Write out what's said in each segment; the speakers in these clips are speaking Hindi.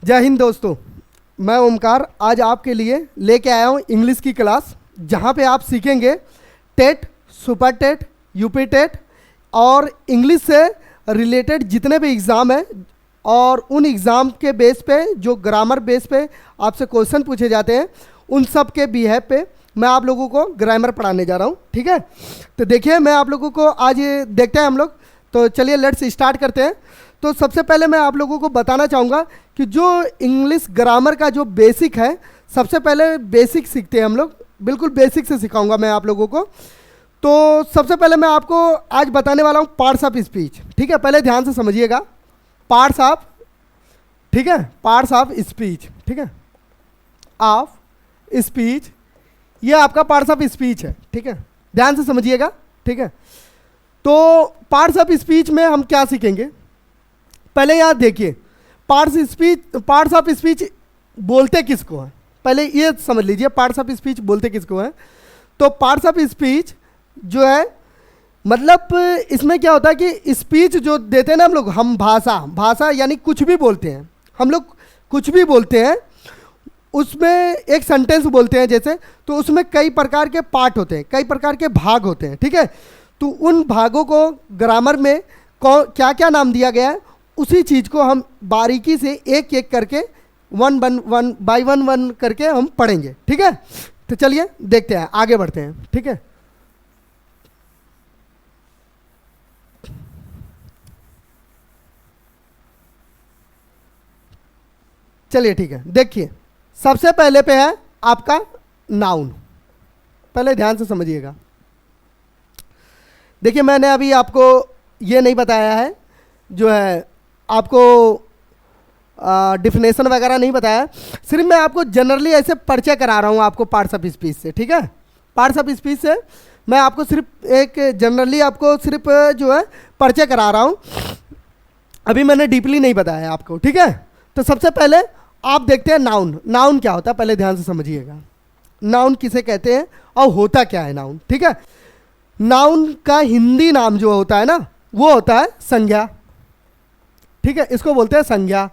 जय हिंद दोस्तों, मैं ओमकार आज आपके लिए लेके आया हूँ इंग्लिश की क्लास, जहाँ पे आप सीखेंगे TET, super TET, UP TET और इंग्लिश से रिलेटेड जितने भी एग्ज़ाम हैं और उन एग्ज़ाम के बेस पे जो ग्रामर बेस पे आपसे क्वेश्चन पूछे जाते हैं उन सब के बिहेव पे मैं आप लोगों को ग्रामर पढ़ाने जा रहा हूँ। ठीक है, तो देखिए मैं आप लोगों को आज देखते हैं हम लोग। तो चलिए लेट्स स्टार्ट करते हैं। तो सबसे पहले मैं आप लोगों को बताना चाहूँगा कि जो इंग्लिश ग्रामर का जो बेसिक है, सबसे पहले बेसिक सीखते हैं हम लोग, बिल्कुल बेसिक से सिखाऊंगा मैं आप लोगों को। तो सबसे पहले मैं आपको आज बताने वाला हूँ पार्ट्स ऑफ स्पीच। ठीक है, पहले ध्यान से समझिएगा। पार्ट्स ऑफ, ठीक है, पार्ट्स ऑफ स्पीच, ठीक है, ऑफ स्पीच, ये आपका पार्ट्स ऑफ स्पीच है। ठीक है, ध्यान से समझिएगा। ठीक है, तो पार्ट्स ऑफ स्पीच में हम क्या सीखेंगे, पहले यहाँ देखिए पार्ट्स ऑफ स्पीच बोलते किसको हैं, पहले ये समझ लीजिए पार्ट्स ऑफ स्पीच बोलते किसको हैं। तो पार्ट्स ऑफ स्पीच जो है मतलब इसमें क्या होता है कि स्पीच जो देते हैं ना हम भाषा यानी कुछ भी बोलते हैं, हम लोग कुछ भी बोलते हैं, उसमें एक सेंटेंस बोलते हैं जैसे, तो उसमें कई प्रकार के पार्ट होते हैं, कई प्रकार के भाग होते हैं। ठीक है, तो उन भागों को ग्रामर में क्या क्या नाम दिया गया है, उसी चीज़ को हम बारीकी से एक एक करके वन बाय वन करके हम पढ़ेंगे। ठीक है, तो चलिए देखते हैं, आगे बढ़ते हैं। ठीक है, चलिए ठीक है, देखिए सबसे पहले पे है आपका नाउन। पहले ध्यान से समझिएगा। देखिए मैंने अभी आपको ये नहीं बताया है, जो है आपको डिफिनेशन वगैरह नहीं बताया, सिर्फ मैं आपको जनरली ऐसे परिचय करा रहा हूँ आपको पार्ट्स ऑफ स्पीच से। ठीक है, पार्ट्स ऑफ स्पीच से मैं आपको सिर्फ एक जनरली आपको सिर्फ जो है परिचय करा रहा हूँ, अभी मैंने डीपली नहीं बताया आपको। ठीक है, तो सबसे पहले आप देखते हैं नाउन। नाउन क्या होता है पहले ध्यान से समझिएगा। नाउन किसे कहते हैं और होता क्या है नाउन। ठीक है, नाउन का हिंदी नाम जो होता है ना, वो होता है संज्ञा। ठीक है, इसको बोलते हैं संज्ञा।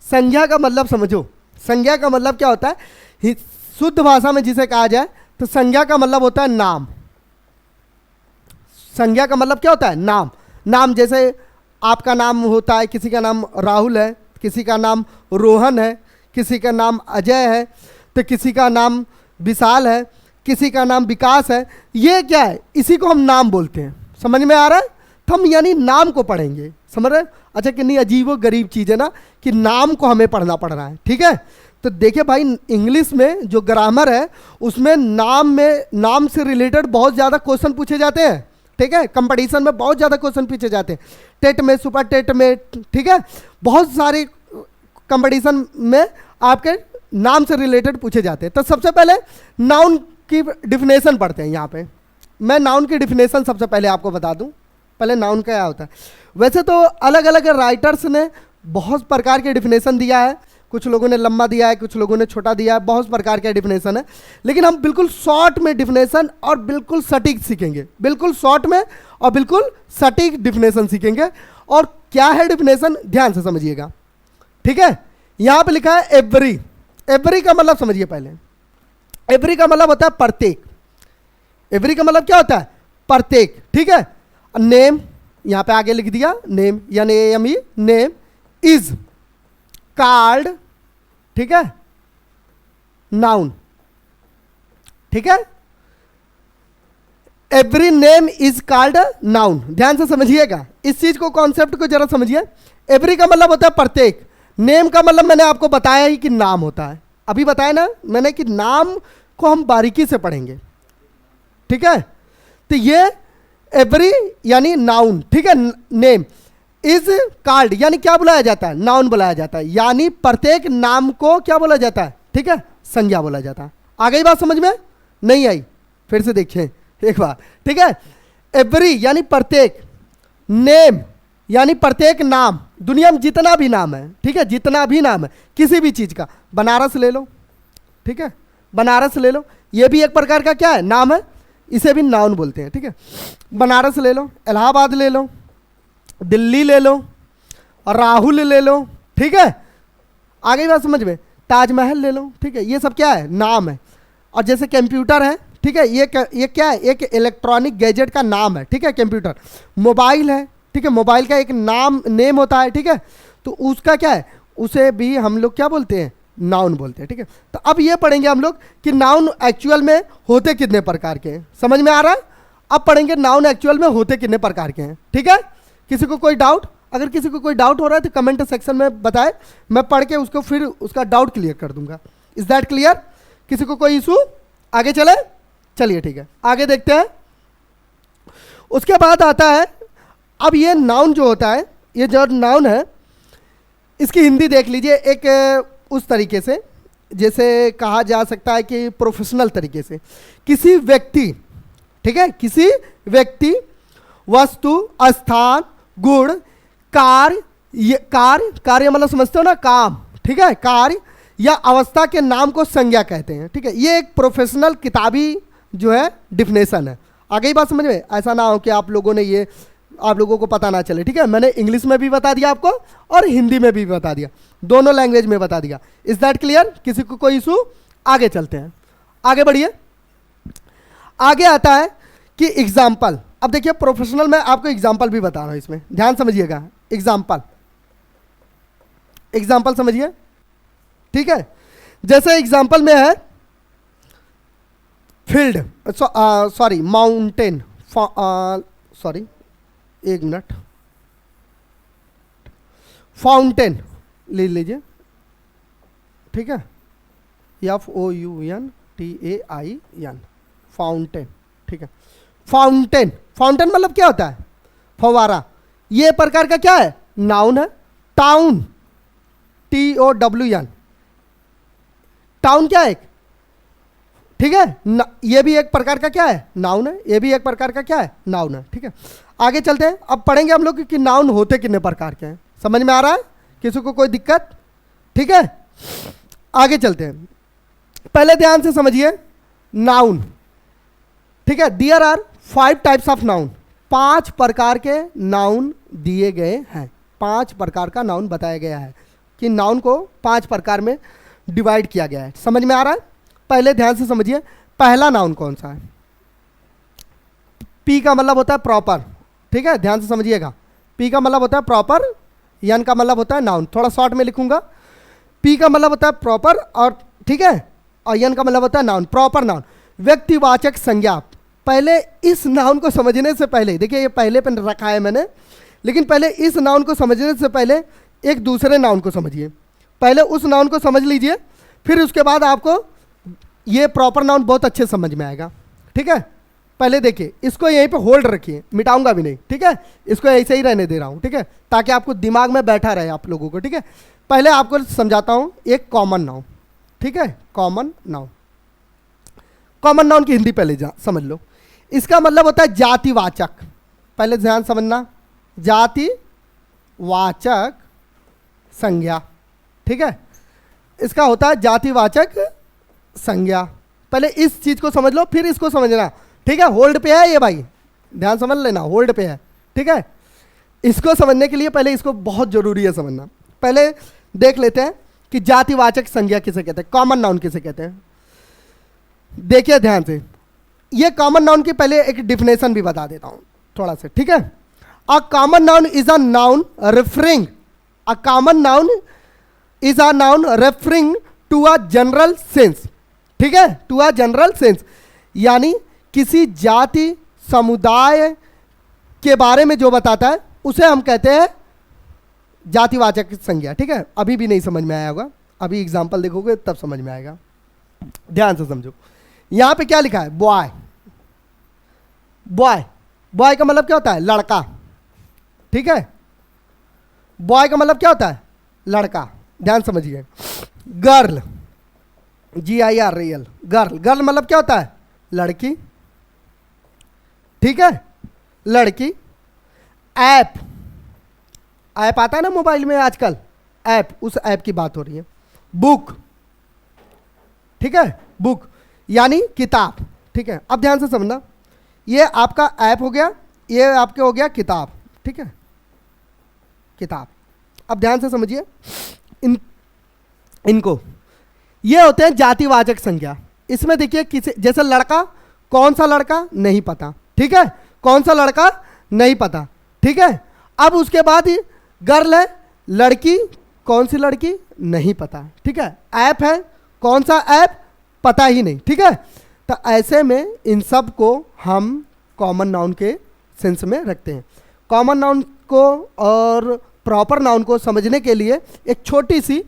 संज्ञा का मतलब समझो, संज्ञा का मतलब क्या होता है, शुद्ध भाषा में जिसे कहा जाए तो संज्ञा का मतलब होता है नाम। संज्ञा का मतलब क्या होता है, नाम। नाम जैसे आपका नाम होता है, किसी का नाम राहुल है, किसी का नाम रोहन है, किसी का नाम अजय है, तो किसी का नाम विशाल है, किसी का नाम विकास है। ये क्या है, इसी को हम नाम बोलते हैं। समझ में आ रहा है, तो हम यानी नाम को पढ़ेंगे। समझ रहे हैं? अच्छा, कितनी अजीब व गरीब चीज़ है ना कि नाम को हमें पढ़ना पड़ रहा है। ठीक है, तो देखिए भाई इंग्लिश में जो ग्रामर है उसमें नाम से रिलेटेड बहुत ज़्यादा क्वेश्चन पूछे जाते हैं। ठीक है, कंपटीशन में बहुत ज़्यादा क्वेश्चन पूछे जाते हैं, टेट में, सुपर टेट में। ठीक है, बहुत सारे कंपटीशन में आपके नाम से रिलेटेड पूछे जाते हैं। तो सबसे पहले नाउन की डिफिनेशन पढ़ते हैं। यहाँ पे मैं नाउन की डिफिनेशन सबसे पहले आपको बता दूं, पहले नाउन क्या होता है। वैसे तो अलग अलग राइटर्स ने बहुत प्रकार के डिफिनेशन दिया है, कुछ लोगों ने लंबा दिया है, कुछ लोगों ने छोटा दिया है, बहुत प्रकार के डिफिनेशन है, लेकिन हम बिल्कुल शॉर्ट में डिफिनेशन और बिल्कुल सटीक सीखेंगे, बिल्कुल शॉर्ट में और बिल्कुल सटीक डिफिनेशन सीखेंगे। और क्या है डिफिनेशन, ध्यान से समझिएगा। ठीक है, यहाँ पे लिखा है एवरी। एवरी का मतलब समझिए पहले, एवरी का मतलब होता है प्रत्येक। एवरी का मतलब क्या होता है, प्रत्येक। ठीक है, नेम यहाँ पे आगे लिख दिया, नेम यानी M E, name is card. ठीक है, नाउन। ठीक है, every name is card noun. ध्यान से समझिएगा, इस चीज को, कॉन्सेप्ट को जरा समझिए। एवरी का मतलब होता है प्रत्येक, नेम का मतलब मैंने आपको बताया ही कि नाम होता है, अभी बताया ना मैंने कि नाम को हम बारीकी से पढ़ेंगे। ठीक है, तो ये एवरी यानी नाउन। ठीक है, नेम इज कार्ड यानी क्या बुलाया जाता है, नाउन बुलाया जाता है, यानी प्रत्येक नाम को क्या बोला जाता है, ठीक है, संज्ञा बोला जाता है। आ गई बात समझ में, नहीं आई फिर से देखिए एक बार। ठीक है, एवरी यानी प्रत्येक, नेम यानी प्रत्येक नाम, दुनिया में जितना भी नाम है, ठीक है, जितना भी नाम है किसी भी चीज़ का, बनारस ले लो। ठीक है, बनारस ले लो, ये भी एक प्रकार का क्या है, नाम है, इसे भी नाउन बोलते हैं। ठीक है, बनारस ले लो, इलाहाबाद ले लो, दिल्ली ले लो, और राहुल ले लो। ठीक है, आ गई बात समझ में? ताजमहल ले लो, ठीक है, ये सब क्या है? नाम है। और जैसे कंप्यूटर है, ठीक है, ये क्या है? एक इलेक्ट्रॉनिक गैजेट का नाम है, ठीक है, कंप्यूटर। मोबाइल है, ठीक है, मोबाइल का एक नेम होता है, ठीक है, तो उसका क्या है? उसे भी हम लोग क्या बोलते हैं? नाउन बोलते हैं, ठीक है। तो अब ये पढ़ेंगे हम लोग कि नाउन एक्चुअल में होते कितने प्रकार के हैं। समझ में आ रहा है? अब पढ़ेंगे नाउन एक्चुअल में होते कितने प्रकार के हैं, ठीक है। किसी को कोई डाउट? अगर किसी को कोई डाउट हो रहा है तो कमेंट सेक्शन में बताए, मैं पढ़ के उसको फिर उसका डाउट क्लियर कर दूंगा। Is that clear? किसी को कोई इशू? आगे चले? चलिए ठीक है, आगे देखते हैं। उसके बाद आता है, अब ये नाउन जो होता है, ये जो नाउन है, इसकी हिंदी देख लीजिए। एक उस तरीके से जैसे कहा जा सकता है कि प्रोफेशनल तरीके से, किसी व्यक्ति, ठीक है, किसी व्यक्ति, वस्तु, स्थान, गुण, कार्य मतलब समझते हो ना, काम, ठीक है, कार्य या अवस्था के नाम को संज्ञा कहते हैं, ठीक है। ये एक प्रोफेशनल किताबी जो है डिफिनेशन है। आ गई बात समझ में? ऐसा ना हो कि आप लोगों ने ये, आप लोगों को पता ना चले, ठीक है। मैंने इंग्लिश में भी बता दिया आपको और हिंदी में भी बता दिया, दोनों लैंग्वेज में बता दिया। Is that clear? किसी को कोई इशू? आगे चलते हैं, आगे बढ़िए। आगे आता है कि एग्जाम्पल। अब देखिए प्रोफेशनल में आपको एग्जाम्पल भी बता रहा हूं, इसमें ध्यान समझिएगा। एग्जाम्पल, एग्जाम्पल समझिए, ठीक है। जैसे एग्जाम्पल में है फील्ड, सॉरी माउंटेन, सॉरी एक मिनट, फाउंटेन ले लीजिए, ठीक है, FOUNTAIN, फाउंटेन, ठीक है। फाउंटेन, फाउंटेन मतलब क्या होता है? फवारा। ये प्रकार का क्या है? नाउन है। टाउन, TOWN, टाउन क्या है? ठीक है, ये भी एक प्रकार का क्या है? नाउन है। ये भी एक प्रकार का क्या है? नाउन है, ठीक है। आगे चलते हैं, अब पढ़ेंगे हम लोग कि नाउन होते कितने प्रकार के हैं। समझ में आ रहा है? किसी को कोई दिक्कत? ठीक है, आगे चलते हैं। पहले ध्यान से समझिए नाउन, ठीक है। There are 5 types of noun, 5 प्रकार के नाउन दिए गए हैं। 5 प्रकार का नाउन बताया गया है कि नाउन को 5 प्रकार में डिवाइड किया गया है। समझ में आ रहा है? पहले ध्यान से समझिए, पहला नाउन कौन सा है? पी का मतलब होता है प्रॉपर, ठीक है, ध्यान से समझिएगा। पी का मतलब होता है प्रॉपर, एन का मतलब होता है नाउन। थोड़ा शॉर्ट में लिखूंगा। पी का मतलब होता है प्रॉपर, और ठीक है, और एन का मतलब होता है नाउन। प्रॉपर नाउन, व्यक्तिवाचक संज्ञा। पहले इस नाउन को समझने से पहले, देखिए ये पहले पे रखा है मैंने, लेकिन पहले इस नाउन को समझने से पहले एक दूसरे नाउन को समझिए। पहले उस नाउन को समझ लीजिए, फिर उसके बाद आपको ये प्रॉपर नाउन बहुत अच्छे समझ में आएगा, ठीक है। पहले देखिए, इसको यहीं पे होल्ड रखिए, मिटाऊंगा भी नहीं, ठीक है, इसको ऐसे ही रहने दे रहा हूँ, ठीक है, ताकि आपको दिमाग में बैठा रहे आप लोगों को, ठीक है। पहले आपको समझाता हूँ एक कॉमन नाउन, ठीक है, कॉमन नाउन। कॉमन नाउन की हिंदी पहले समझ लो। इसका मतलब होता है जातिवाचक। पहले ध्यान समझना, जातिवाचक संज्ञा, ठीक है, इसका होता है जातिवाचक संज्ञा। पहले इस चीज को समझ लो, फिर इसको समझना, ठीक है। होल्ड पे है ये भाई, ध्यान समझ लेना, होल्ड पे है, ठीक है। इसको समझने के लिए पहले इसको बहुत जरूरी है समझना। पहले देख लेते हैं कि जातिवाचक संज्ञा किसे कहते हैं, कॉमन नाउन किसे कहते हैं। देखिए ध्यान से, ये कॉमन नाउन की पहले एक डिफिनेशन भी बता देता हूं थोड़ा सा, ठीक है। A common noun is a noun referring, a common noun is a noun referring to a general sense, ठीक है, टू अ जनरल सेंस, यानी किसी जाति समुदाय के बारे में जो बताता है उसे हम कहते हैं जातिवाचक संज्ञा, ठीक है। अभी भी नहीं समझ में आया होगा, अभी एग्जांपल देखोगे तब समझ में आएगा। ध्यान से समझो, यहां पे क्या लिखा है? बॉय, बॉय, बॉय का मतलब क्या होता है? लड़का, ठीक है। बॉय का मतलब क्या होता है? लड़का, ध्यान समझिए। गर्ल, GIR, गर्ल, गर्ल मतलब क्या होता है? लड़की, ठीक है, लड़की। ऐप, ऐप आता है ना मोबाइल में आजकल, ऐप, उस ऐप की बात हो रही है। बुक, ठीक है, बुक यानी किताब, ठीक है। अब ध्यान से समझना, ये आपका ऐप हो गया, ये आपके हो गया किताब, ठीक है, किताब। अब ध्यान से समझिए, इनको, ये होते हैं जातिवाचक संज्ञा। इसमें देखिए किसी, जैसे लड़का, कौन सा लड़का नहीं पता, ठीक है, कौन सा लड़का नहीं पता, ठीक है। अब उसके बाद गर्ल है, लड़की, कौन सी लड़की नहीं पता, ठीक है। ऐप है, कौन सा ऐप पता ही नहीं, ठीक है। तो ऐसे में इन सब को हम कॉमन नाउन के सेंस में रखते हैं। कॉमन नाउन को और प्रॉपर नाउन को समझने के लिए एक छोटी सी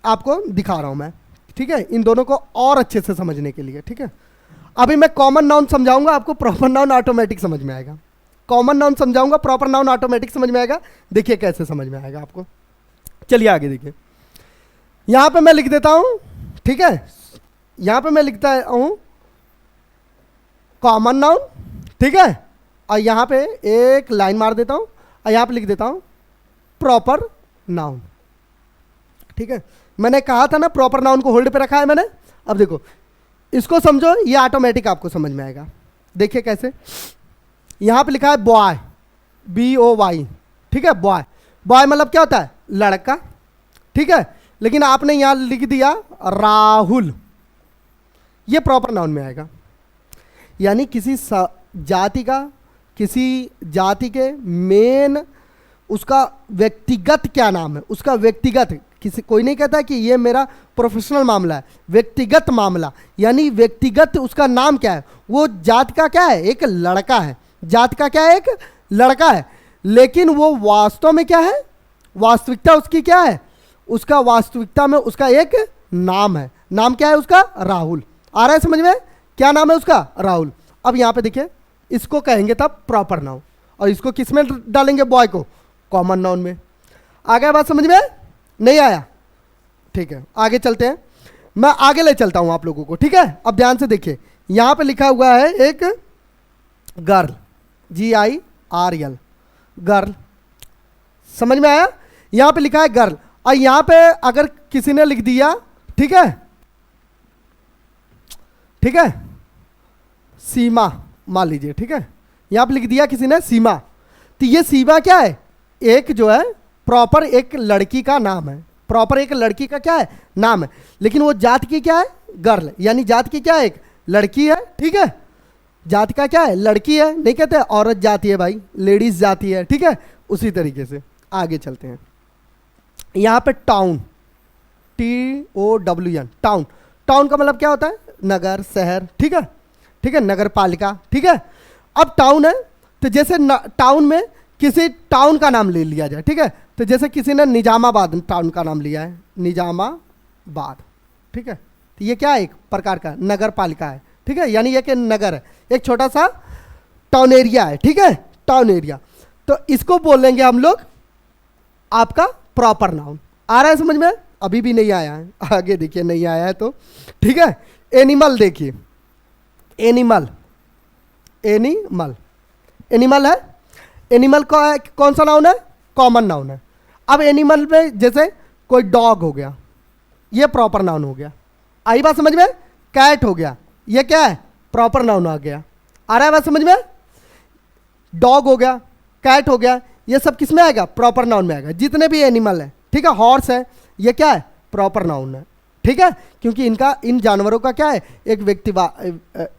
आपको दिखा रहा हूं मैं, ठीक है, इन दोनों को और अच्छे से समझने के लिए, ठीक है। अभी मैं कॉमन नाउन समझाऊंगा, आपको प्रॉपर नाउन ऑटोमेटिक समझ में आएगा। कॉमन नाउन समझाऊंगा, प्रॉपर नाउन ऑटोमेटिक समझ में आएगा। देखिए कैसे समझ में आएगा आपको। चलिए आगे देखिए, यहां पे मैं लिख देता हूं, ठीक है, यहां पे मैं लिखता हूं कॉमन नाउन, ठीक है, और यहां पे एक लाइन मार देता हूं और यहां पे लिख देता हूं प्रॉपर नाउन, ठीक है। मैंने कहा था ना प्रॉपर नाउन को होल्ड पे रखा है मैंने। अब देखो इसको समझो, ये ऑटोमेटिक आपको समझ में आएगा। देखिए कैसे, यहां पे लिखा है बॉय, BOY, ठीक है, बॉय। बॉय मतलब क्या होता है, लड़का, ठीक है, लेकिन आपने यहां लिख दिया राहुल, ये प्रॉपर नाउन में आएगा। यानी किसी जाति का, किसी जाति के मेन उसका व्यक्तिगत क्या नाम है, उसका व्यक्तिगत, किसी, कोई नहीं कहता कि ये मेरा प्रोफेशनल मामला है, व्यक्तिगत मामला, यानी व्यक्तिगत उसका नाम क्या है, वो जात का क्या है, एक लड़का है, जात का क्या है, एक लड़का है, लेकिन वो वास्तव में क्या है, वास्तविकता उसकी क्या है, उसका वास्तविकता में उसका एक नाम है। नाम क्या है उसका, राहुल। आ रहा है समझ में, क्या नाम है उसका, राहुल। अब यहां पे देखिए, इसको कहेंगे तब प्रॉपर नाउन, और इसको किस में डालेंगे, बॉय को कॉमन नाउन में। आ गया बात समझ में, नहीं आया, ठीक है, आगे चलते हैं। मैं आगे ले चलता हूं आप लोगों को, ठीक है। अब ध्यान से देखिए, यहां पे लिखा हुआ है एक गर्ल, GIRL, गर्ल, समझ में आया। यहां पे लिखा है गर्ल, और यहां पे अगर किसी ने लिख दिया, ठीक है, ठीक है, सीमा मान लीजिए, ठीक है, यहां पे लिख दिया किसी ने सीमा, तो ये सीमा क्या है, एक जो है प्रॉपर एक लड़की का नाम है, प्रॉपर एक लड़की का क्या है, नाम है, लेकिन वो जात की क्या है, गर्ल, यानी जात की क्या है, एक लड़की है, ठीक है, जात का क्या है, लड़की है, नहीं कहते औरत जाती है भाई, लेडीज जाती है, ठीक है। उसी तरीके से आगे चलते हैं। यहां पे टाउन, TOWN, टाउन, टाउन का मतलब क्या होता है, नगर, शहर, ठीक है, ठीक है, नगर पालिका, ठीक है। अब टाउन है, तो जैसे टाउन में किसी टाउन का नाम ले लिया जाए, ठीक है, तो जैसे किसी ने निजामाबाद टाउन का नाम लिया है, निजामाबाद, ठीक है, तो ये क्या है, एक प्रकार का नगर पालिका है, ठीक है, यानी ये कि नगर है, एक छोटा सा टाउन एरिया है, ठीक है, टाउन एरिया। तो इसको बोलेंगे हम लोग आपका प्रॉपर नाउन। आ रहा है समझ में, अभी भी नहीं आया है, आगे देखिए नहीं आया है तो, ठीक है। एनिमल देखिए, एनिमल, एनिमल, एनिमल है, एनिमल का कौन सा नाउन है, कॉमन नाउन है। अब एनिमल में जैसे कोई डॉग हो गया, ये प्रॉपर नाउन हो गया। आई बात समझ में, कैट हो गया, ये क्या है, प्रॉपर नाउन आ गया। आ रहा है बात समझ में, डॉग हो गया, कैट हो गया, ये सब किस में आएगा, प्रॉपर नाउन में आएगा, जितने भी एनिमल है, ठीक है, हॉर्स है, ये क्या है, प्रॉपर नाउन है, ठीक है, क्योंकि इनका, इन जानवरों का क्या है, एक व्यक्ति,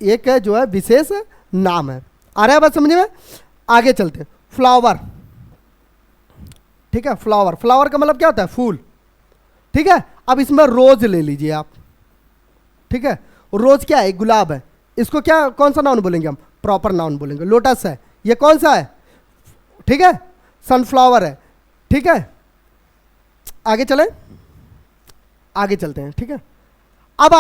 एक जो है विशेष नाम है। आ रहा है बात समझ में, आगे चलते हैं। फ्लावर, ठीक है, फ्लावर, फ्लावर का मतलब क्या होता है, फूल, ठीक है। अब इसमें रोज ले लीजिए आप, ठीक है, रोज क्या है, गुलाब है, इसको क्या, कौन सा नाउन बोलेंगे हम, प्रॉपर नाउन बोलेंगे। लोटस है, ये कौन सा है, ठीक है, सनफ्लावर है, ठीक है। आगे चलें, आगे चलते हैं, ठीक है। अब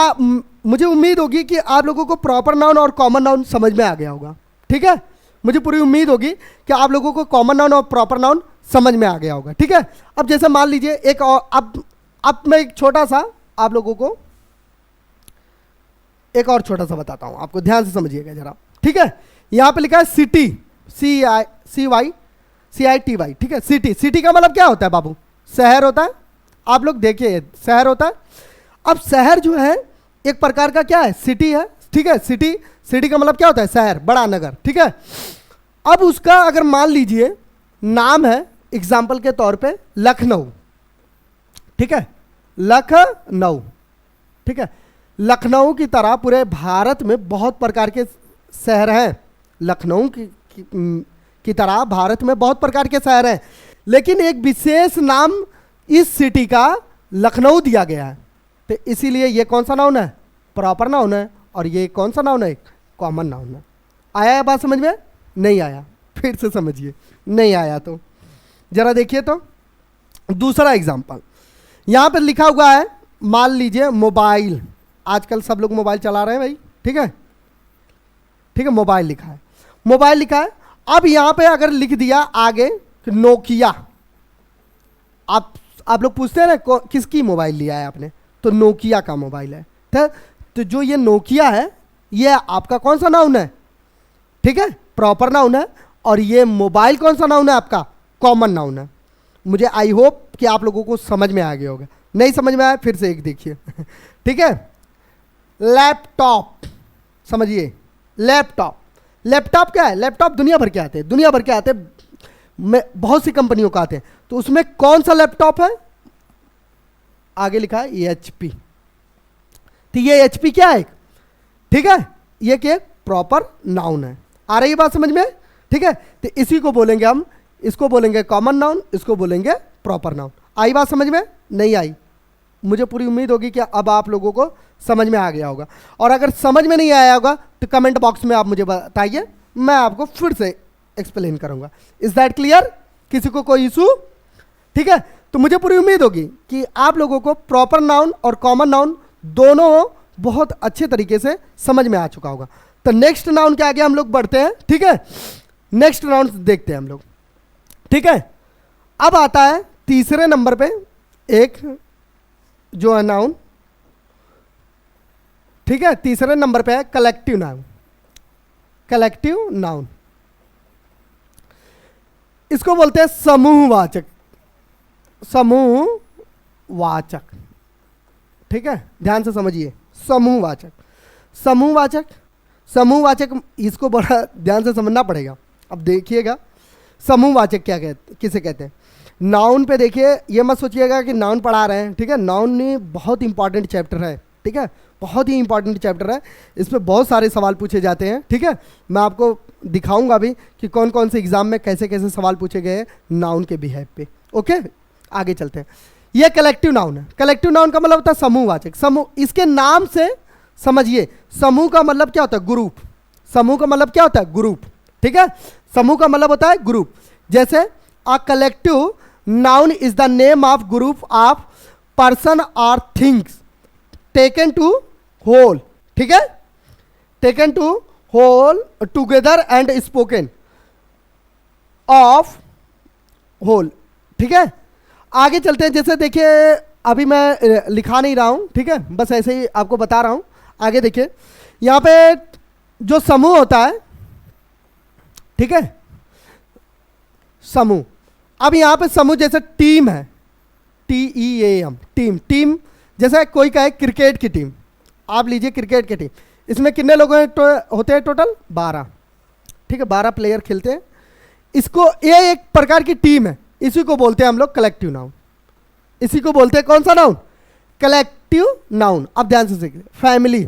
मुझे उम्मीद होगी कि आप लोगों को प्रॉपर नाउन और कॉमन नाउन समझ में आ गया होगा, ठीक है, मुझे पूरी उम्मीद होगी कि आप लोगों को कॉमन नाउन और प्रॉपर नाउन समझ में आ गया होगा, ठीक है। अब जैसे मान लीजिए एक और, अब मैं एक छोटा सा आप लोगों को एक और छोटा सा बताता हूं, आपको ध्यान से समझिएगा जरा, ठीक है। यहां पे लिखा है सिटी, CITY, ठीक है, सिटी, सिटी का मतलब क्या होता है बाबू, शहर होता है, आप लोग देखिए शहर होता है। अब शहर जो है एक प्रकार का क्या है, सिटी है, ठीक है, सिटी, सिटी का मतलब क्या होता है, शहर, बड़ा नगर, ठीक है। अब उसका अगर मान लीजिए नाम है, एग्जाम्पल के तौर पे लखनऊ, ठीक है, लखनऊ, ठीक है। लखनऊ की तरह पूरे भारत में बहुत प्रकार के शहर हैं। लखनऊ की तरह भारत में बहुत प्रकार के शहर हैं, लेकिन एक विशेष नाम इस सिटी का लखनऊ दिया गया है। तो इसीलिए ये कौन सा नाउन है? प्रॉपर नाउन है। और ये कौन सा नाउन है? कॉमन नाउन है। आया है बात समझ में? नहीं आया? फिर से समझिए। नहीं आया तो जरा देखिए। तो दूसरा एग्जाम्पल यहाँ पर लिखा हुआ है, मान लीजिए मोबाइल। आजकल सब लोग मोबाइल चला रहे हैं भाई, ठीक है, ठीक है। मोबाइल लिखा है, मोबाइल लिखा है। अब यहाँ पे अगर लिख दिया आगे नोकिया, आप लोग पूछते हैं ना किसकी मोबाइल लिया है आपने, तो नोकिया का मोबाइल है। तो जो ये नोकिया है ये आपका कौन सा नाउन है? ठीक है, प्रॉपर नाउन है। और ये मोबाइल कौन सा नाउन है आपका? कॉमन नाउन है। मुझे आई होप कि आप लोगों को समझ में आ गया होगा। नहीं समझ में आया फिर से एक देखिए ठीक है। लैपटॉप, समझिए लैपटॉप। लैपटॉप क्या है? लैपटॉप दुनिया भर के आते हैं, दुनिया भर के आते हैं, बहुत सी कंपनियों का आते हैं। तो उसमें कौन सा लैपटॉप है? आगे लिखा है एचपी। तो ये एचपी क्या है? ठीक है, ये क्या? प्रॉपर नाउन है। आ रही है बात समझ में? ठीक है, तो इसी को बोलेंगे हम, इसको बोलेंगे कॉमन नाउन, इसको बोलेंगे प्रॉपर नाउन। आई बात समझ में? नहीं आई? मुझे पूरी उम्मीद होगी कि अब आप लोगों को समझ में आ गया होगा। और अगर समझ में नहीं आया होगा तो कमेंट बॉक्स में आप मुझे बताइए, मैं आपको फिर से एक्सप्लेन करूंगा। Is that clear? किसी को कोई इशू? ठीक है, तो मुझे पूरी उम्मीद होगी कि आप लोगों को प्रॉपर नाउन और कॉमन नाउन दोनों बहुत अच्छे तरीके से समझ में आ चुका होगा। तो नेक्स्ट नाउन के आगे हम लोग बढ़ते हैं। ठीक है, नेक्स्ट नाउन देखते हैं हम लोग। ठीक है, अब आता है तीसरे नंबर पे एक जो है नाउन। ठीक है, तीसरे नंबर पे है कलेक्टिव नाउन। कलेक्टिव नाउन इसको बोलते हैं समूहवाचक। समूहवाचक, ठीक है, ध्यान से समझिए। समूहवाचक, समूहवाचक, समूहवाचक इसको बड़ा ध्यान से समझना पड़ेगा। अब देखिएगा समूहवाचक क्या किसे कहते हैं। नाउन पे देखिए, ये मत सोचिएगा कि नाउन पढ़ा रहे हैं। ठीक है, नाउन में बहुत इंपॉर्टेंट चैप्टर है। ठीक है, बहुत ही इंपॉर्टेंट चैप्टर है, इस पर बहुत सारे सवाल पूछे जाते हैं। ठीक है, मैं आपको दिखाऊंगा भी कि कौन कौन से एग्जाम में कैसे कैसे सवाल पूछे गए हैं नाउन के बिहेव पे। ओके, आगे चलते हैं। ये कलेक्टिव नाउन है। कलेक्टिव नाउन का मतलब होता है समूहवाचक। समूह, इसके नाम से समझिए, समूह का मतलब क्या होता है? ग्रुप। समूह का मतलब क्या होता है? ग्रुप। ठीक है, समूह का मतलब होता है ग्रुप। जैसे a collective noun is the name of group of person और थिंग्स टेकन टू होल। ठीक है, taken to whole together and spoken of whole. ठीक है, आगे चलते हैं। जैसे देखिए, अभी मैं लिखा नहीं रहा हूं, ठीक है, बस ऐसे ही आपको बता रहा हूं। आगे देखिए, यहां पे जो समूह होता है, ठीक है, समूह। अब यहां पे समूह जैसे टीम है, TEAM, टीम। टीम जैसे कोई कहे क्रिकेट की टीम, आप लीजिए क्रिकेट की टीम, इसमें कितने लोग होते हैं टोटल? 12। ठीक है, 12 प्लेयर खेलते हैं। इसको, ये एक प्रकार की टीम है, इसी को बोलते हैं हम लोग कलेक्टिव नाउन। इसी को बोलते हैं कौन सा नाउन? Collective noun. अब ध्यान से देखिए, फैमिली।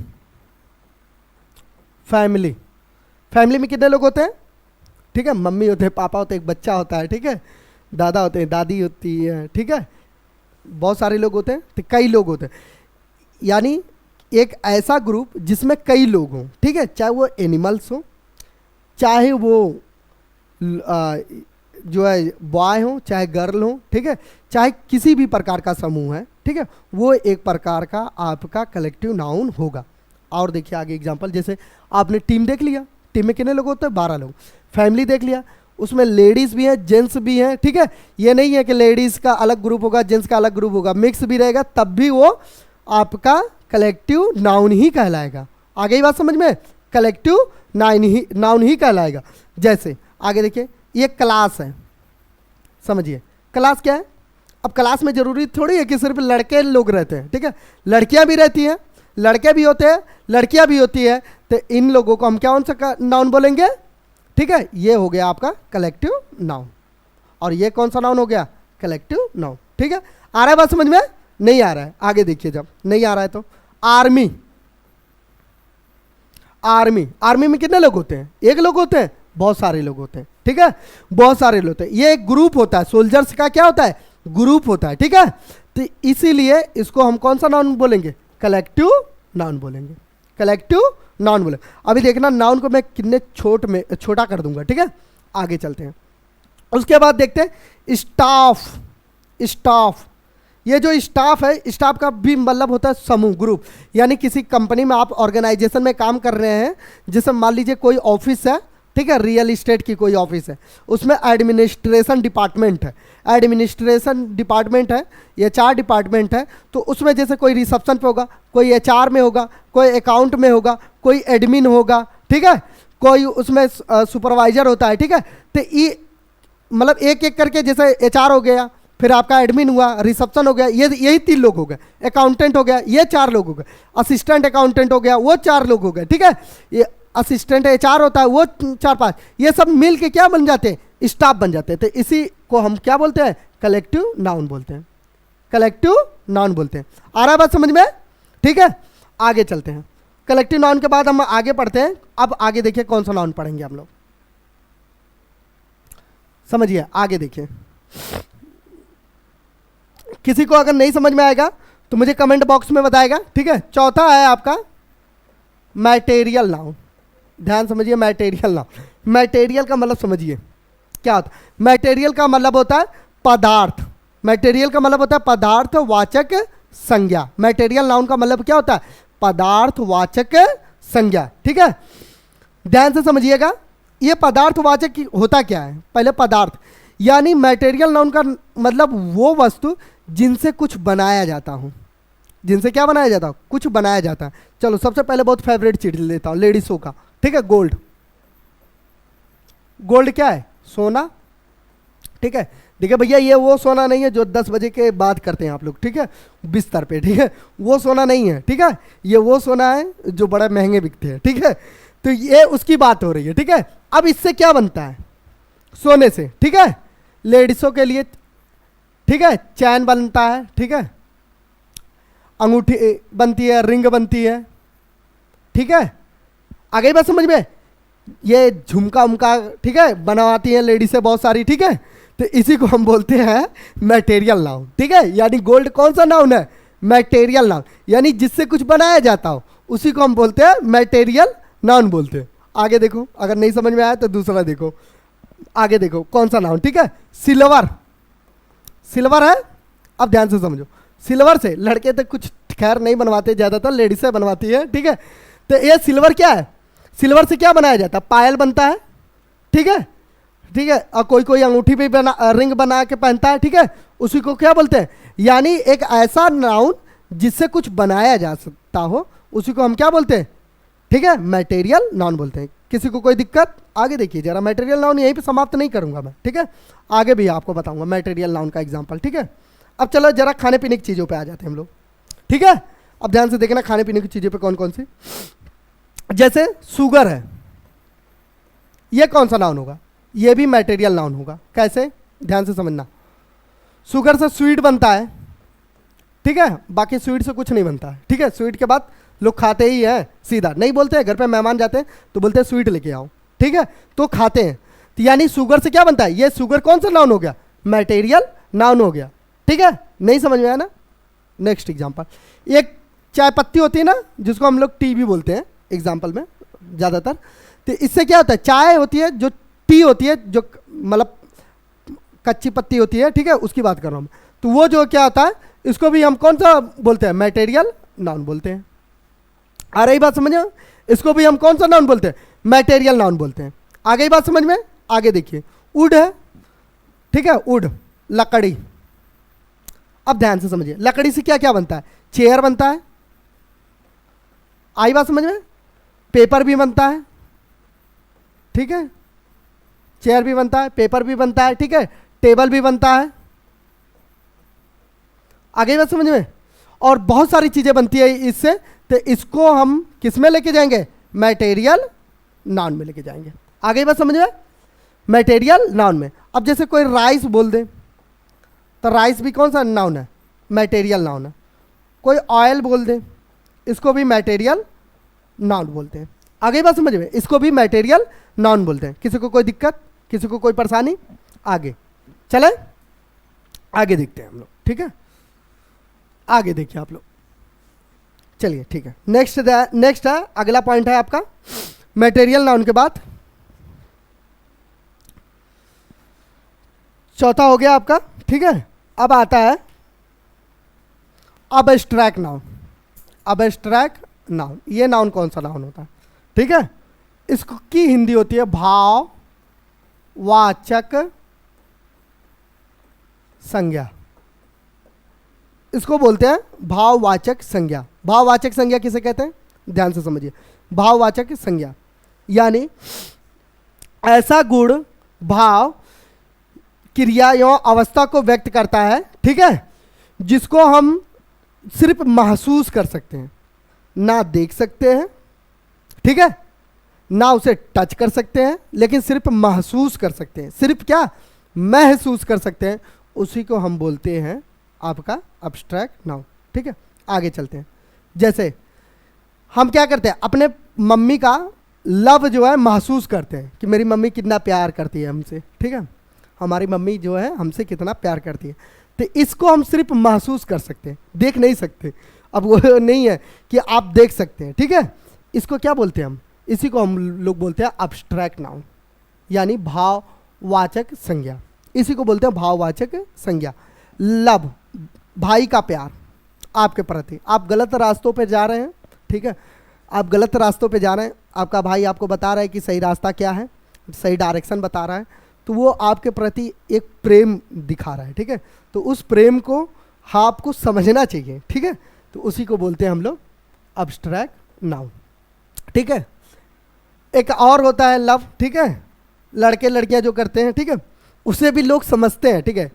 फैमिली, फैमिली में कितने लोग होते हैं? ठीक है, मम्मी होते हैं, पापा होते हैं, एक बच्चा होता है, ठीक है, दादा होते हैं, दादी होती है, ठीक है, बहुत सारे लोग होते हैं, तो कई लोग होते हैं। यानी एक ऐसा ग्रुप जिसमें कई लोग हों। ठीक है, चाहे वो एनिमल्स हो, चाहे वो जो है बॉय हो, चाहे गर्ल हो, ठीक है, चाहे किसी भी प्रकार का समूह है, ठीक है, वो एक प्रकार का आपका कलेक्टिव नाउन होगा। और देखिए आगे एग्जांपल, जैसे आपने टीम देख लिया, टीम में कितने लोग होते हैं? 12 लोग। फैमिली देख लिया, उसमें लेडीज़ भी हैं, जेंट्स भी हैं। ठीक है, ये नहीं है कि लेडीज़ का अलग ग्रुप होगा, जेंट्स का अलग ग्रुप होगा, मिक्स भी रहेगा, तब भी वो आपका कलेक्टिव नाउन ही कहलाएगा। आगे ही बात समझ में? कलेक्टिव नाउन ही कहलाएगा। जैसे आगे देखिए, ये क्लास है, समझिए क्लास क्या है। अब क्लास में जरूरी थोड़ी है कि सिर्फ लड़के लोग रहते हैं, ठीक है, लड़कियां भी रहती हैं, लड़के भी होते हैं, लड़कियां भी होती है। तो इन लोगों को हम क्या कौन सा नाउन बोलेंगे? ठीक है, ये हो गया आपका कलेक्टिव नाउन, और ये कौन सा नाउन हो गया? Collective noun. ठीक है, आ रहा है बात समझ में? नहीं आ रहा है, आगे देखिए, जब नहीं आ रहा है तो आर्मी। आर्मी, आर्मी में कितने लोग होते हैं? एक लोग होते हैं? बहुत सारे लोग होते हैं, ठीक है, बहुत सारे लोग होते हैं। ये एक ग्रुप होता है, सोल्जर्स का क्या होता है? ग्रुप होता है, ठीक है। तो इसीलिए इसको हम कौन सा नाउन बोलेंगे? कलेक्टिव नाउन बोलेंगे, कलेक्टिव नाउन बोले। अभी देखना नाउन को मैं कितने छोटा कर दूंगा, ठीक है। आगे चलते हैं, उसके बाद देखते हैं स्टाफ। स्टाफ, ये जो स्टाफ है, स्टाफ का भी मतलब होता है समूह, ग्रुप। यानी किसी कंपनी में आप ऑर्गेनाइजेशन में काम कर रहे हैं, जैसे मान लीजिए कोई ऑफिस है, ठीक है, रियल इस्टेट की कोई ऑफिस है, उसमें एडमिनिस्ट्रेशन डिपार्टमेंट है, एडमिनिस्ट्रेशन डिपार्टमेंट है, एचआर डिपार्टमेंट है। तो उसमें जैसे कोई रिसेप्शन पे होगा, कोई एचआर में होगा, कोई अकाउंट में होगा, कोई एडमिन होगा, ठीक है, कोई उसमें सुपरवाइजर होता है, ठीक है। तो ये मतलब एक एक करके, जैसे एचआर हो गया, फिर आपका एडमिन हुआ, रिसेप्शन हो गया, ये यही 3 लोग हो गए, अकाउंटेंट हो गया, ये 4 लोग हो गए, असिस्टेंट अकाउंटेंट हो गया, वो 4 लोग हो गए, ठीक है। ये असिस्टेंट एचआर होता है, वो 4-5, ये सब मिल के क्या बन जाते हैं? स्टाफ बन जाते हैं। तो इसी को हम क्या बोलते हैं? कलेक्टिव नाउन बोलते हैं, कलेक्टिव नाउन बोलते हैं। आ रहा है बात समझ में? ठीक है, आगे चलते हैं। कलेक्टिव नाउन के बाद हम आगे पढ़ते हैं। अब आगे देखिए कौन सा नाउन पढ़ेंगे हम लोग, समझिए, आगे देखिए। किसी को अगर नहीं समझ में आएगा तो मुझे कमेंट बॉक्स में बताएगा, ठीक है। चौथा है आपका मैटेरियल नाउन। ध्यान समझिए, मैटेरियल नाउन। मैटेरियल का मतलब समझिए क्या होता है। मैटेरियल का मतलब होता है पदार्थ। मैटेरियल का मतलब होता है पदार्थवाचक संज्ञा। मैटेरियल नाउन का मतलब क्या होता है? पदार्थवाचक संज्ञा, ठीक है। ध्यान से समझिएगा, ये पदार्थवाचक होता क्या है? पहले पदार्थ, यानी मैटेरियल नाउन का मतलब वो वस्तु जिनसे कुछ बनाया जाता हो। जिनसे क्या बनाया जाता हो? कुछ बनाया जाता है। चलो सबसे पहले बहुत फेवरेट चीज लेता हूं, लेडीजों का, ठीक है, गोल्ड। गोल्ड क्या है? सोना, ठीक है। देखिए भैया, ये वो सोना नहीं है जो 10 बजे के बाद करते हैं आप लोग, ठीक है, बिस्तर पे, ठीक है, वो सोना नहीं है, ठीक है। ये वो सोना है जो बड़े महंगे बिकते हैं, ठीक है। तो ये उसकी बात हो रही है, ठीक है। अब इससे क्या बनता है? सोने से, ठीक है, लेडीजों के लिए, ठीक है, चैन बनता है, ठीक है, अंगूठी बनती है, रिंग बनती है, ठीक है। आ गई बात समझ में? ये झुमका उमका, ठीक है, बनवाती हैं लेडीज से बहुत सारी, ठीक है। तो इसी को हम बोलते हैं मैटेरियल नाउन, ठीक है। यानी गोल्ड कौन सा नाउन है? मैटेरियल नाउन, यानी जिससे कुछ बनाया जाता हो उसी को हम बोलते हैं मैटेरियल नाउन बोलते हैं। आगे देखो, अगर नहीं समझ में आया तो दूसरा देखो, आगे देखो कौन सा नाउन, ठीक है। सिल्वर, सिल्वर है, अब ध्यान से समझो। सिल्वर से लड़के तो कुछ खैर नहीं बनवाते, ज़्यादातर लेडीसें बनवाती है, ठीक है। तो ये सिल्वर क्या है? सिल्वर से क्या बनाया जाता है? पायल बनता है, ठीक है, ठीक है। और कोई कोई अंगूठी भी रिंग बना के पहनता है, ठीक है, उसी को क्या बोलते हैं? यानी एक ऐसा नाउन जिससे कुछ बनाया जा सकता हो, उसी को हम क्या बोलते हैं? ठीक है, मैटेरियल नाउन बोलते हैं। किसी को कोई दिक्कत? आगे देखिए जरा, मैटेरियल नाउन यहीं पे समाप्त नहीं करूंगा मैं, ठीक है, आगे भी आपको बताऊंगा मैटेरियल नाउन का एग्जांपल, ठीक है। अब चलो जरा खाने पीने की चीज़ों पे आ जाते हैं हम लोग, ठीक है। अब ध्यान से देखना खाने पीने की चीज़ों पे कौन कौन सी, जैसे शुगर है, ये कौन सा नाउन होगा? ये भी मैटेरियल नाउन होगा। कैसे? ध्यान से समझना। शुगर से स्वीट बनता है, ठीक है, बाकी स्वीट से कुछ नहीं बनता है, ठीक है। स्वीट के बाद लोग खाते ही हैं, सीधा नहीं बोलते हैं। घर पे मेहमान जाते हैं तो बोलते हैं स्वीट लेके आओ, ठीक है, तो खाते हैं। तो यानी शुगर से क्या बनता है? ये शुगर कौन सा नाउन हो गया? मैटेरियल नाउन हो गया, ठीक है। नहीं समझ में आया ना? नेक्स्ट एग्जांपल, एक चाय पत्ती होती है ना, जिसको हम लोग टी भी बोलते हैं एग्जांपल में ज़्यादातर। तो इससे क्या होता है? चाय होती है, जो टी होती है, जो मतलब कच्ची पत्ती होती है, ठीक है, उसकी बात कर रहा हूँ मैं। तो वो जो क्या होता है, इसको भी हम कौन सा बोलते हैं? मैटेरियल नाउन बोलते हैं। आ रही बात समझ में? इसको भी हम कौन सा नाउन बोलते हैं? मैटेरियल नाउन बोलते हैं। आ गई बात समझ में? आगे देखिए, वुड है, ठीक है, वुड लकड़ी। अब ध्यान से समझिए, लकड़ी से क्या क्या बनता है? चेयर बनता है। आई बात समझ में? पेपर भी बनता है, ठीक है, चेयर भी बनता है, पेपर भी बनता है, ठीक है, टेबल भी बनता है। आगे बात समझ में? और बहुत सारी चीजें बनती है इससे। तो इसको हम किस में लेके जाएंगे? मैटेरियल नाउन में लेके जाएंगे। आगे बात समझ में? मैटेरियल नाउन में। अब जैसे कोई राइस बोल दे, तो राइस भी कौन सा नाउन है? मटेरियल नाउन है। कोई ऑयल बोल दे, इसको भी मटेरियल नाउन बोलते हैं। आगे बात समझ में, इसको भी मटेरियल नाउन बोलते हैं। किसी को कोई दिक्कत, किसी को कोई परेशानी? आगे चले, आगे देखते हैं हम लोग, ठीक है। आगे देखिए आप लोग, चलिए ठीक है। नेक्स्ट है, अगला पॉइंट है आपका मटेरियल नाउन के बाद चौथा हो गया आपका, ठीक है। अब आता है अबस्ट्रैक्ट नाउन। अबस्ट्रैक्ट नाउन, ये नाउन कौन सा नाउन होता है, ठीक है। इसकी हिंदी होती है भाववाचक संज्ञा। इसको बोलते हैं भाववाचक संज्ञा। भाववाचक संज्ञा किसे कहते हैं, ध्यान से समझिए। भाववाचक संज्ञा यानी ऐसा गुण भाव क्रिया एवं अवस्था को व्यक्त करता है, ठीक है, जिसको हम सिर्फ महसूस कर सकते हैं, ना देख सकते हैं, ठीक है, ना उसे टच कर सकते हैं, लेकिन सिर्फ महसूस कर सकते हैं। सिर्फ क्या महसूस कर सकते हैं, उसी को हम बोलते हैं आपका अब्स्ट्रैक्ट नाउन, ठीक है। आगे चलते हैं। जैसे हम क्या करते हैं, अपने मम्मी का लव जो है महसूस करते हैं कि मेरी मम्मी कितना प्यार करती है हमसे, ठीक है। हमारी मम्मी जो है हमसे कितना प्यार करती है, तो इसको हम सिर्फ महसूस कर सकते हैं, देख नहीं सकते। अब वो नहीं है कि आप देख सकते हैं, ठीक है। इसको क्या बोलते हैं हम, इसी को हम लोग बोलते हैं अब्स्ट्रैक्ट नाउन, यानी भाववाचक संज्ञा। इसी को बोलते हैं भाववाचक संज्ञा। लव, भाई का प्यार आपके प्रति। आप गलत रास्तों पे जा रहे हैं, ठीक है, आप गलत रास्तों पे जा रहे हैं, आपका भाई आपको बता रहा है कि सही रास्ता क्या है, सही डायरेक्शन बता रहा है, तो वो आपके प्रति एक प्रेम दिखा रहा है, ठीक है। तो उस प्रेम को आपको समझना चाहिए, ठीक है। तो उसी को बोलते हैं हम लोग अब्स्ट्रैक्ट नाउन, ठीक है। एक और होता है लव, ठीक है, लड़के लड़कियां जो करते हैं, ठीक है, उसे भी लोग समझते हैं, ठीक है।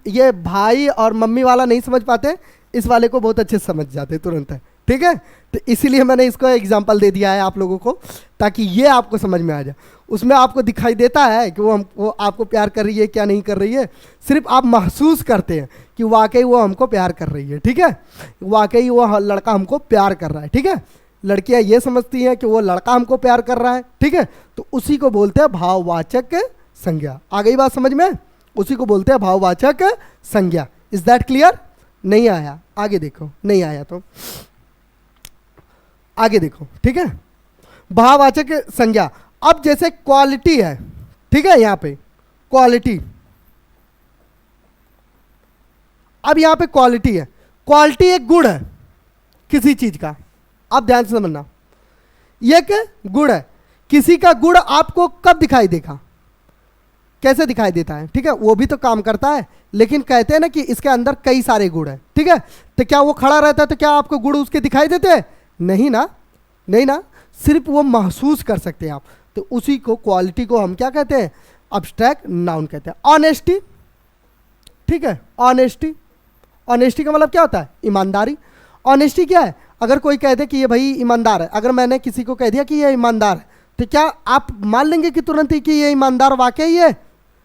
ये भाई और मम्मी वाला नहीं समझ पाते, इस वाले को बहुत अच्छे समझ जाते तुरंत है, ठीक है। तो इसीलिए मैंने इसको एग्जांपल दे दिया है आप लोगों को, ताकि ये आपको समझ में आ जाए। उसमें आपको दिखाई देता है कि वो आपको प्यार कर रही है क्या नहीं कर रही है, सिर्फ आप महसूस करते हैं कि वाकई वो हमको प्यार कर रही है, ठीक है, वाकई वो लड़का हमको प्यार कर रहा है, ठीक है। लड़कियां ये समझती हैं कि वो लड़का हमको प्यार कर रहा है, ठीक है। तो उसी को बोलते हैं भाववाचक संज्ञा। आ गई बात समझ में, उसी को बोलते हैं भाववाचक संज्ञा। Is that clear? नहीं आया, आगे देखो, नहीं आया तो आगे देखो, ठीक है। भाववाचक संज्ञा। अब जैसे क्वालिटी है, ठीक है, यहां पे क्वालिटी, अब यहां पे क्वालिटी है। क्वालिटी एक गुण है किसी चीज का, आप ध्यान से समझना, ये एक गुण है। किसी का गुण आपको कब दिखाई देगा, कैसे दिखाई देता है, ठीक है, वो भी तो काम करता है, लेकिन कहते हैं ना कि इसके अंदर कई सारे गुण हैं, ठीक है। तो क्या वो खड़ा रहता है तो क्या आपको गुण उसके दिखाई देते हैं? नहीं ना, नहीं ना, सिर्फ वो महसूस कर सकते हैं आप। तो उसी को, क्वालिटी को हम क्या कहते हैं, अब्स्ट्रैक्ट नाउन कहते हैं। ऑनेस्टी, ठीक है, ऑनेस्टी, ऑनेस्टी का मतलब क्या होता है, ईमानदारी। ऑनेस्टी क्या है, अगर कोई कह दे कि ये भाई ईमानदार है, अगर मैंने किसी को कह दिया कि ये ईमानदार है, तो क्या आप मान लेंगे कि तुरंत ही कि ये ईमानदार वाकई है?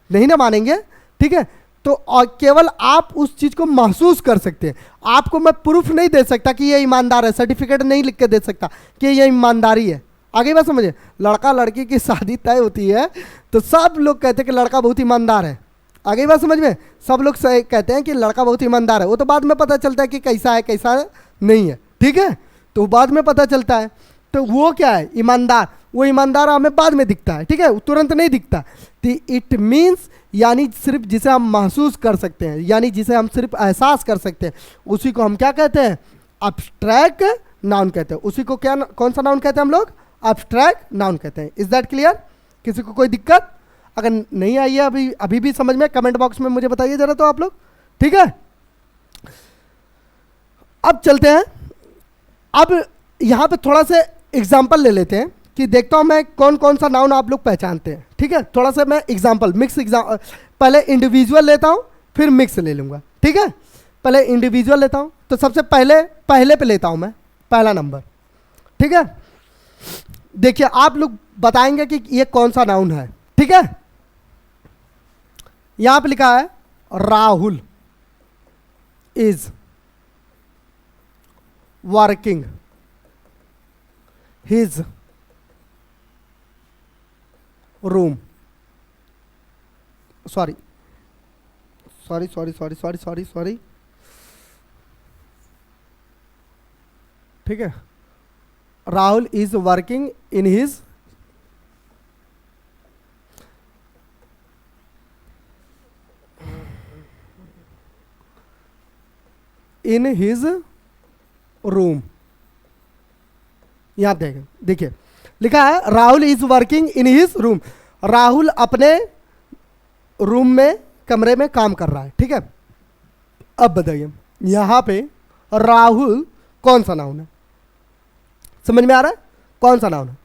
नहीं ना मानेंगे, ठीक है। तो केवल आप उस चीज़ को महसूस कर सकते हैं। आपको मैं प्रूफ नहीं दे सकता कि ये ईमानदार है, सर्टिफिकेट नहीं लिख के दे सकता कि ये ईमानदारी है। आगे बात समझिए, लड़का लड़की की शादी तय होती है तो सब लोग कहते हैं कि लड़का बहुत ईमानदार है। आगे बात समझ में, सब लोग कहते हैं कि लड़का बहुत ईमानदार है। वो तो बाद में पता चलता है कि कैसा है कैसा नहीं है, ठीक है, तो बाद में पता चलता है। तो वो क्या है, ईमानदार, वो ईमानदार हमें बाद में दिखता है, ठीक है, तुरंत नहीं दिखता। तो इट मीन्स, यानी सिर्फ जिसे हम महसूस कर सकते हैं, यानी जिसे हम सिर्फ एहसास कर सकते हैं, उसी को हम क्या कहते हैं, अब्स्ट्रैक्ट नाउन कहते हैं। उसी को क्या, कौन सा नाउन कहते हैं हम लोग, अब्स्ट्रैक्ट नाउन कहते हैं। Is that clear? किसी को कोई दिक्कत? अगर नहीं आई है अभी भी समझ में, कमेंट बॉक्स में मुझे बताइए जरा तो आप लोग, ठीक है। अब चलते हैं, अब यहां पे थोड़ा सा एग्जाम्पल ले लेते हैं कि देखता हूं मैं कौन कौन सा नाउन आप लोग पहचानते हैं, ठीक है। थोड़ा सा मैं एग्जाम्पल, मिक्स एग्जाम्पल, पहले इंडिविजुअल लेता हूं फिर मिक्स ले लूंगा, ठीक है। पहले इंडिविजुअल लेता हूं, तो सबसे पहले पे लेता हूं मैं पहला नंबर, ठीक है। देखिए आप लोग बताएंगे कि ये कौन सा नाउन है, ठीक है। यहां पे लिखा है Rahul, is working his room, sorry sorry sorry sorry sorry sorry sorry, ठीक है, Rahul is working in his room. यहां देखिए लिखा है Rahul is working in his room, Rahul अपने रूम में, कमरे में काम कर रहा है, ठीक है। अब बताइए यहां पे राहुल कौन सा नाउन है, समझ में आ रहा है कौन सा नाउन है?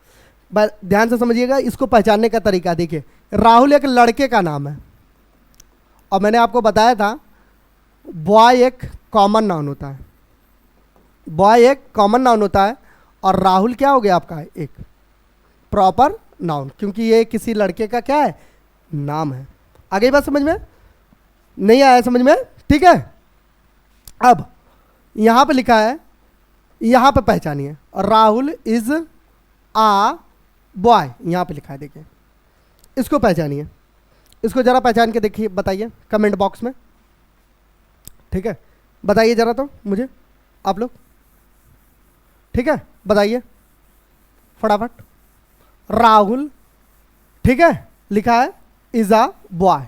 ध्यान से समझिएगा, इसको पहचानने का तरीका देखिए। राहुल एक लड़के का नाम है, और मैंने आपको बताया था बॉय एक कॉमन नाउन होता है, बॉय एक कॉमन नाउन होता है, और राहुल क्या हो गया आपका एक प्रॉपर नाउन, क्योंकि ये किसी लड़के का क्या है, नाम है। आगे बात समझ में नहीं आया? समझ में, ठीक है। अब यहां पे लिखा है, यहां पे पहचानिए, राहुल इज आ बॉय, यहां पे लिखा है, देखिए इसको पहचानिए, इसको जरा पहचान के देखिए, बताइए कमेंट बॉक्स में, ठीक है। बताइए जरा तो मुझे आप लोग, ठीक है, बताइए फटाफट। राहुल, ठीक है, लिखा है is a boy,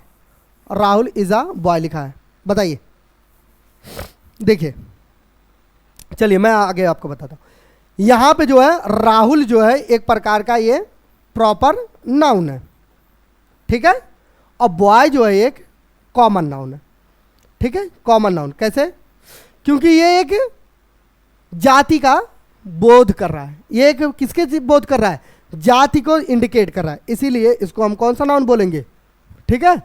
Rahul is a boy लिखा है, बताइए। देखिए चलिए मैं आगे आपको बताता हूं। यहां पे जो है राहुल जो है एक प्रकार का ये प्रॉपर नाउन है, ठीक है, और बॉय जो है एक कॉमन नाउन है, ठीक है, कॉमन नाउन। कैसे? क्योंकि ये एक जाति का बोध कर रहा है, ये एक किसके बोध कर रहा है, जाति को इंडिकेट कर रहा है, इसीलिए इसको हम कौन सा नाउन बोलेंगे, ठीक है,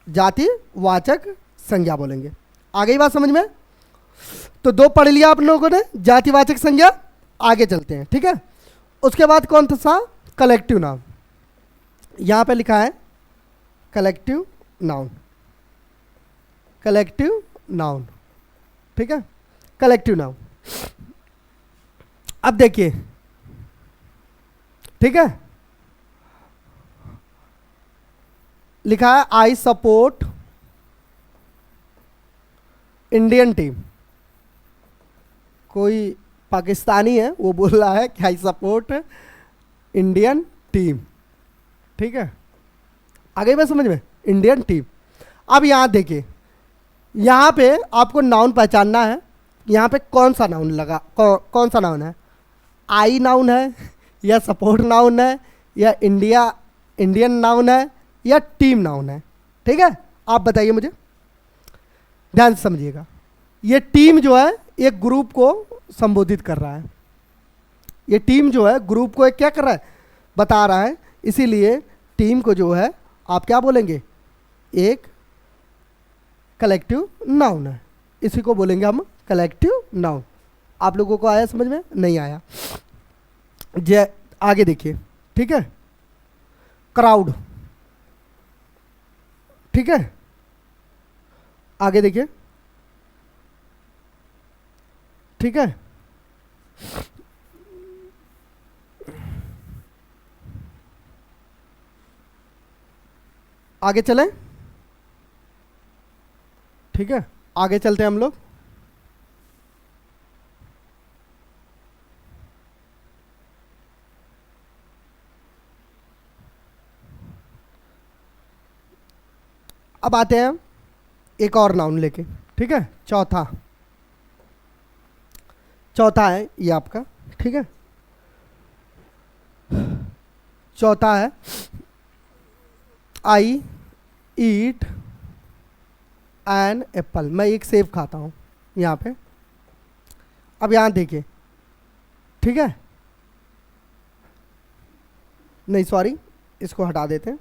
जातिवाचक संज्ञा बोलेंगे। आ गई बात समझ में? तो दो पढ़ लिया आप लोगों ने, जातिवाचक संज्ञा। आगे चलते हैं, ठीक है। उसके बाद कौन सा? Collective noun. यहां पे लिखा है कलेक्टिव नाउन, कलेक्टिव नाउन, ठीक है, कलेक्टिव नाउन। अब देखिए, ठीक है, लिखा है आई सपोर्ट इंडियन टीम। कोई पाकिस्तानी है वो बोल रहा है कि आई सपोर्ट इंडियन टीम, ठीक है। आ गई बात समझ में? Indian team. अब यहां देखिए, यहां पे आपको नाउन पहचानना है, यहां पे कौन सा नाउन लगा, कौन सा नाउन है, आई नाउन है या सपोर्ट नाउन है या इंडियन नाउन है या टीम नाउन है, ठीक है। आप बताइए मुझे, ध्यान से समझिएगा। ये टीम जो है एक ग्रुप को संबोधित कर रहा है, ये टीम जो है ग्रुप को एक क्या कर रहा है, बता रहा है, इसीलिए टीम को जो है आप क्या बोलेंगे, एक कलेक्टिव नाउन है, इसी को बोलेंगे हम कलेक्टिव नाउन। आप लोगों को आया समझ में? नहीं आया? आगे देखिए, ठीक है, क्राउड, ठीक है, आगे देखिए, ठीक है, आगे चलें, ठीक है, आगे चलते हैं हम लोग। अब आते हैं एक और नाउन लेके, ठीक है, चौथा है ये आपका, ठीक है, चौथा है आई ईट एन एप्पल। मैं एक सेब खाता हूं यहां पे। अब यहां देखिए, ठीक है, नहीं सॉरी, इसको हटा देते हैं,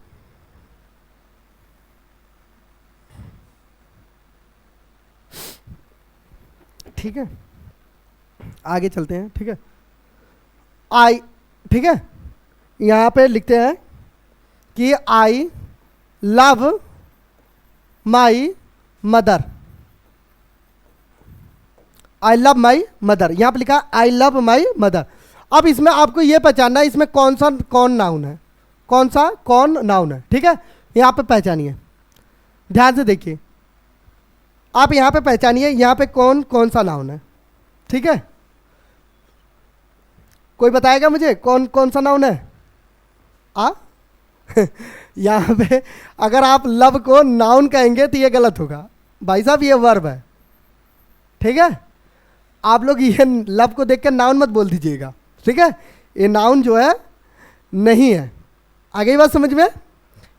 ठीक है, आगे चलते हैं, ठीक है। आई, ठीक है, यहां पे लिखते हैं कि I love my mother, I love my mother, यहाँ पे लिखा आई लव माई मदर। अब इसमें आपको ये पहचानना है इसमें कौन सा कौन नाउन है, कौन सा कौन नाउन है, ठीक है। यहाँ पे पहचानिए, ध्यान से देखिए, आप यहाँ पे पहचानिए यहाँ पे कौन कौन सा नाउन है, ठीक है। कोई बताएगा मुझे कौन कौन सा नाउन है? आ यहाँ पे अगर आप लव को नाउन कहेंगे तो ये गलत होगा भाई साहब, ये वर्ब है, ठीक है। आप लोग ये लव को देख कर नाउन मत बोल दीजिएगा, ठीक है। ये नाउन जो है नहीं है, आ गई बात समझ में?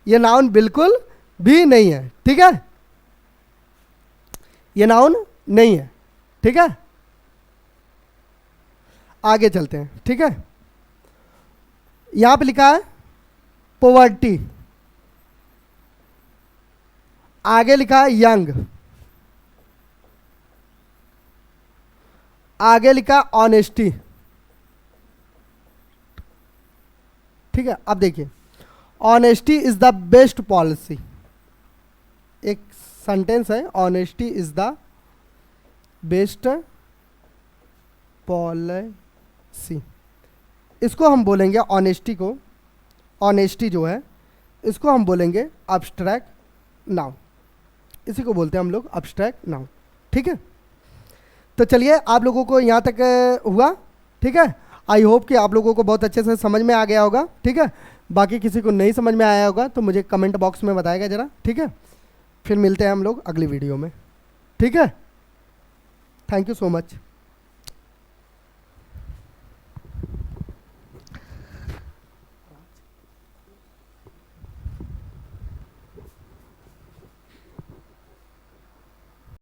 ये नाउन बिल्कुल भी नहीं है, ठीक है। ये नाउन नहीं है, ठीक है। आगे चलते हैं, ठीक है। यहां पे लिखा है पॉवर्टी, आगे लिखा है यंग, आगे लिखा ऑनेस्टी, ठीक है। अब देखिए, honesty is the best policy, एक सेंटेंस है, honesty is the best policy. इसको हम बोलेंगे ऑनेस्टी को, ऑनेस्टी जो है इसको हम बोलेंगे अब्स्ट्रैक्ट नाउन, इसी को बोलते हैं हम लोग अब्स्ट्रैक्ट नाउन, ठीक है। तो चलिए आप लोगों को यहाँ तक हुआ, ठीक है। आई होप कि आप लोगों को बहुत अच्छे से समझ में आ गया होगा, ठीक है। बाकी किसी को नहीं समझ में आया होगा तो मुझे कमेंट बॉक्स में बताएगा ज़रा, ठीक है। फिर मिलते हैं हम लोग अगली वीडियो में, ठीक है। Thank you so much.